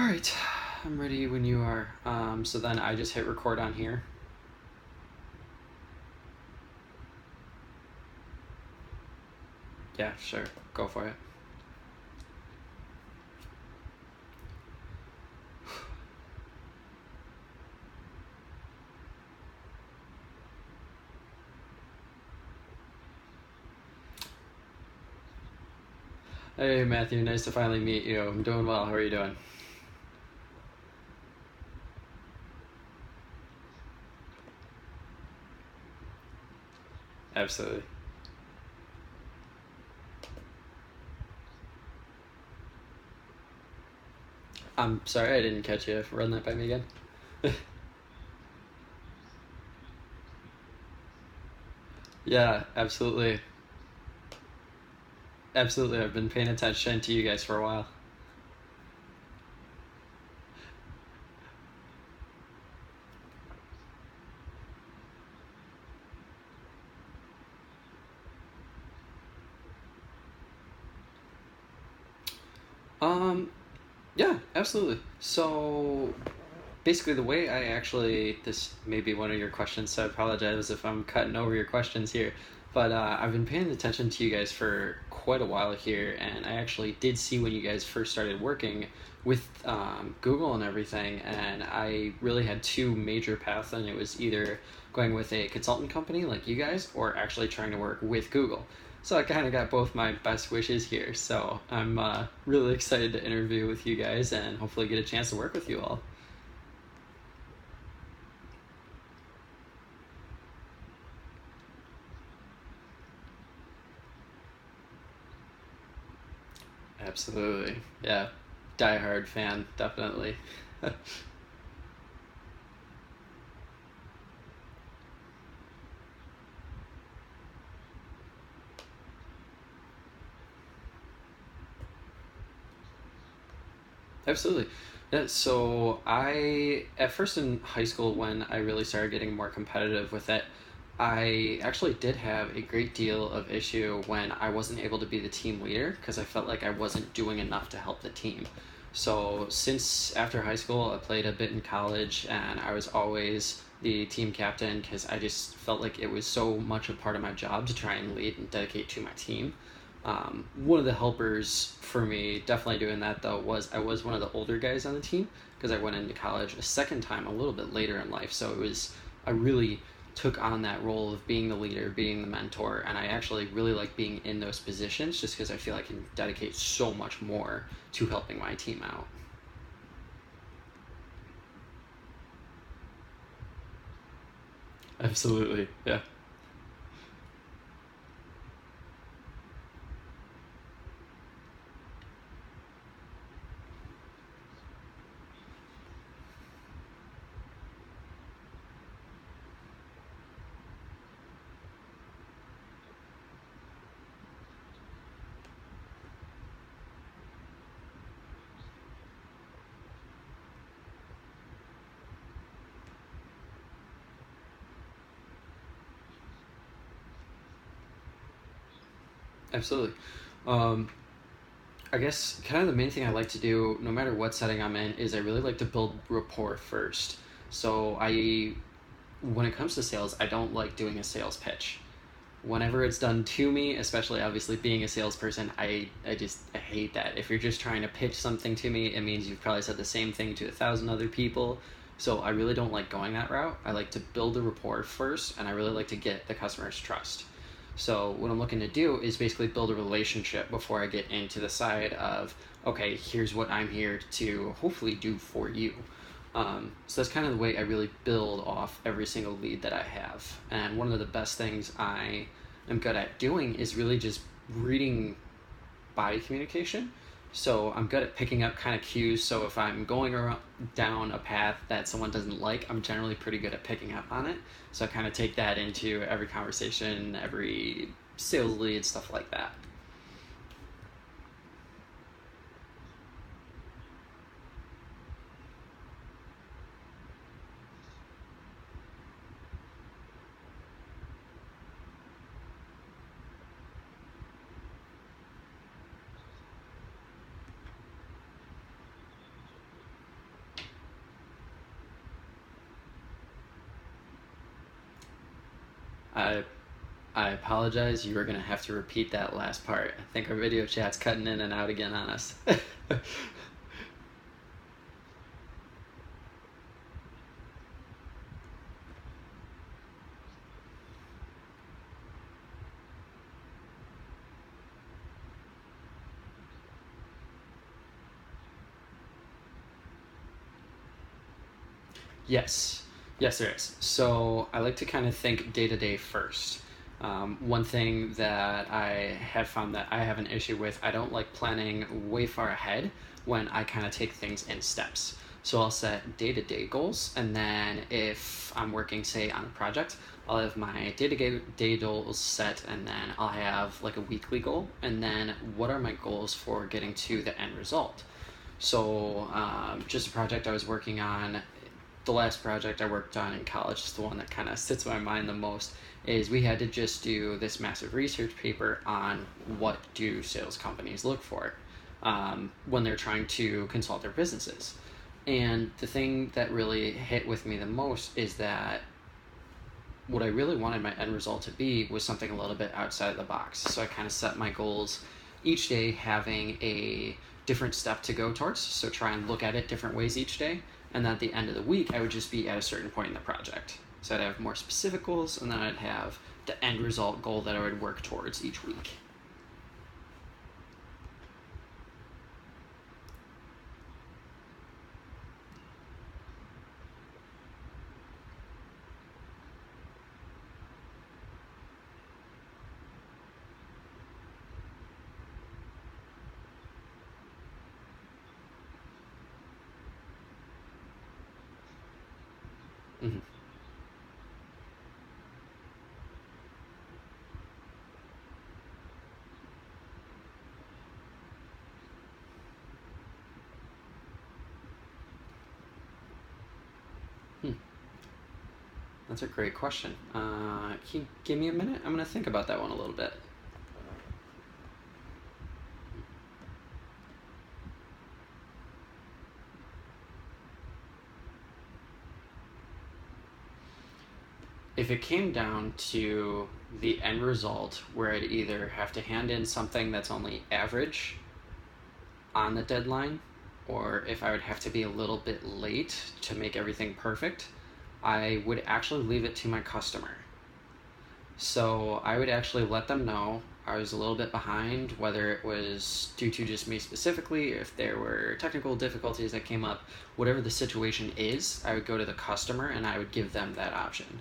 All right, I'm ready when you are. So then I just hit record on here. Yeah, sure. Go for it. Hey, Matthew. Nice to finally meet you. I'm doing well. How are you doing? Absolutely. I'm sorry I didn't catch you. Run that by me again. Yeah, absolutely. Absolutely. I've been paying attention to you guys for a while. Um, yeah, absolutely. So basically, the way I actually, this may be one of your questions, so I apologize if I'm cutting over your questions here. But I've been paying attention to you guys for quite a while here, and I actually did see when you guys first started working with Google and everything, and I really had two major paths, and it was either going with a consultant company like you guys or actually trying to work with Google. So I kind of got both my best wishes here. So I'm really excited to interview with you guys and hopefully get a chance to work with you all. Absolutely. Yeah. Die hard fan, definitely. Absolutely. Yeah, so I, at first in high school, when I really started getting more competitive with it, I actually did have a great deal of issue when I wasn't able to be the team leader because I felt like I wasn't doing enough to help the team. So since after high school, I played a bit in college and I was always the team captain because I just felt like it was so much a part of my job to try and lead and dedicate to my team. One of the helpers for me definitely doing that though was I was one of the older guys on the team because I went into college a second time a little bit later in life. So it was I really took on that role of being the leader, being the mentor, and I actually really like being in those positions just because I feel I can dedicate so much more to helping my team out. Absolutely, yeah. Absolutely. Um, I guess kind of the main thing I like to do, no matter what setting I'm in, is I really like to build rapport first. So when it comes to sales, I don't like doing a sales pitch. Whenever it's done to me, especially obviously being a salesperson, I hate that. If you're just trying to pitch something to me, it means you've probably said the same thing to 1,000 other people. So I really don't like going that route. I like to build a rapport first, and I really like to get the customer's trust. So what I'm looking to do is basically build a relationship before I get into the side of, okay, here's what I'm here to hopefully do for you. So that's kind of the way I really build off every single lead that I have. And one of the best things I am good at doing is really just reading body communication. So I'm good at picking up kind of cues. So if I'm going around, down a path that someone doesn't like, I'm generally pretty good at picking up on it. So I kind of take that into every conversation, every sales lead, stuff like that. I I apologize. You are gonna have to repeat that last part. I think our video chat's cutting in and out again on us. Yes, yes, there is. So I like to kind of think day to day first. One thing that I have found that I have an issue with, I don't like planning way far ahead when I kind of take things in steps. So I'll set day to day goals, and then if I'm working, say, on a project, I'll have my day goals set, and then I'll have like a weekly goal, and then what are my goals for getting to the end result. So, just a project I was working on, the last project I worked on in college is the one that kind of sits in my mind the most. Is we had to just do this massive research paper on what do sales companies look for when they're trying to consult their businesses. And the thing that really hit with me the most is that what I really wanted my end result to be was something a little bit outside of the box. So I kind of set my goals each day having a different step to go towards. So try and look at it different ways each day. And then at the end of the week, I would just be at a certain point in the project. So I'd have more specific goals, and then I'd have the end result goal that I would work towards each week. Mm-hmm. Hmm. That's a great question. Can you give me a minute? I'm going to think about that one a little bit. If it came down to the end result where I'd either have to hand in something that's only average on the deadline, or if I would have to be a little bit late to make everything perfect, I would actually leave it to my customer. So I would actually let them know I was a little bit behind, whether it was due to just me specifically, if there were technical difficulties that came up, whatever the situation is, I would go to the customer and I would give them that option.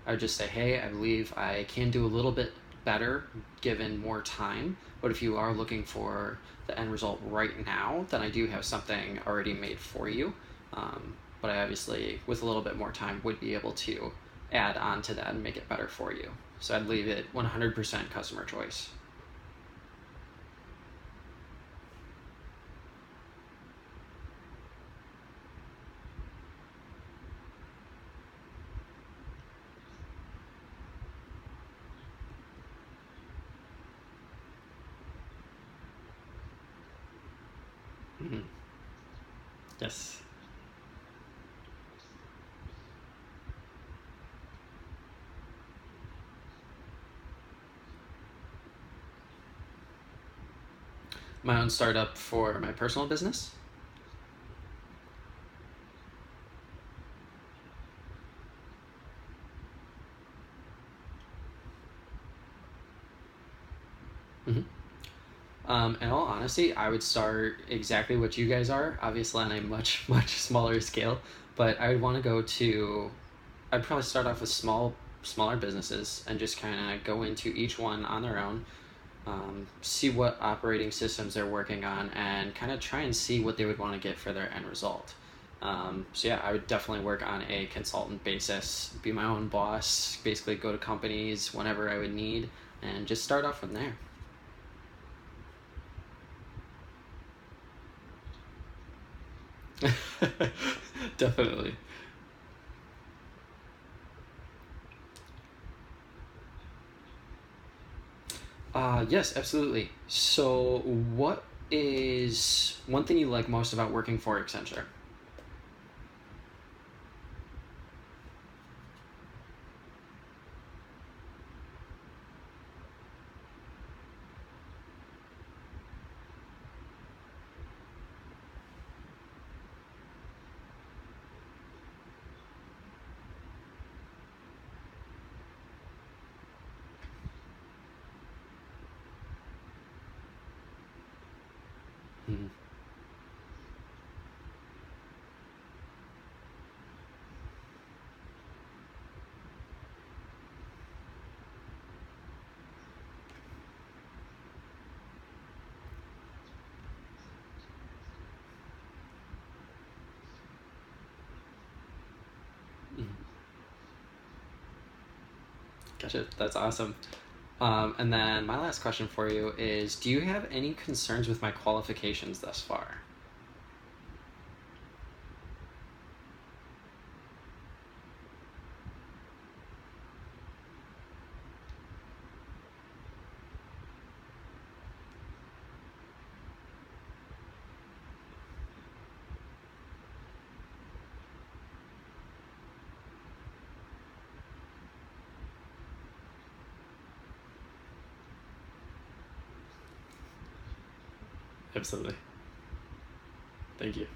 I would just say, hey, I believe I can do a little bit better given more time, but if you are looking for the end result right now, then I do have something already made for you. But I obviously, with a little bit more time, would be able to add on to that and make it better for you. So I'd leave it 100% customer choice. Mm-hmm. Yes. My own startup for my personal business. Mm-hmm. In all honesty, I would start exactly what you guys are, obviously on a much, much smaller scale. But I would want to go to, I'd probably start off with smaller businesses and just kind of go into each one on their own, see what operating systems they're working on, and kind of try and see what they would want to get for their end result. So yeah, I would definitely work on a consultant basis, be my own boss, basically go to companies whenever I would need, and just start off from there. Definitely. Yes, absolutely. So, what is one thing you like most about working for Accenture? Mhm. Mhm. Gotcha. That's awesome. And then my last question for you is: do you have any concerns with my qualifications thus far? Absolutely. Thank you.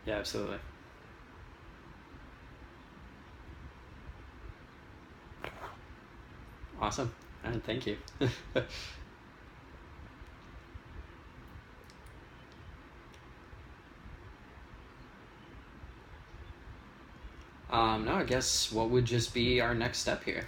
Yeah, absolutely. Awesome. And thank you. No, I guess what would just be our next step here?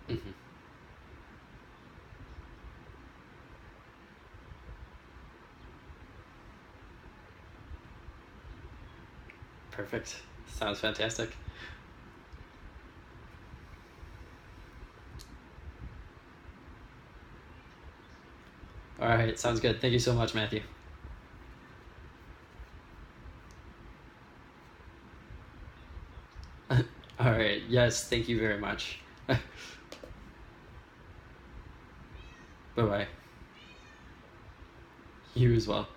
Hmm. Perfect. Sounds fantastic. All right, sounds good. Thank you so much, Matthew. All right, yes, thank you very much. Bye bye. You as well.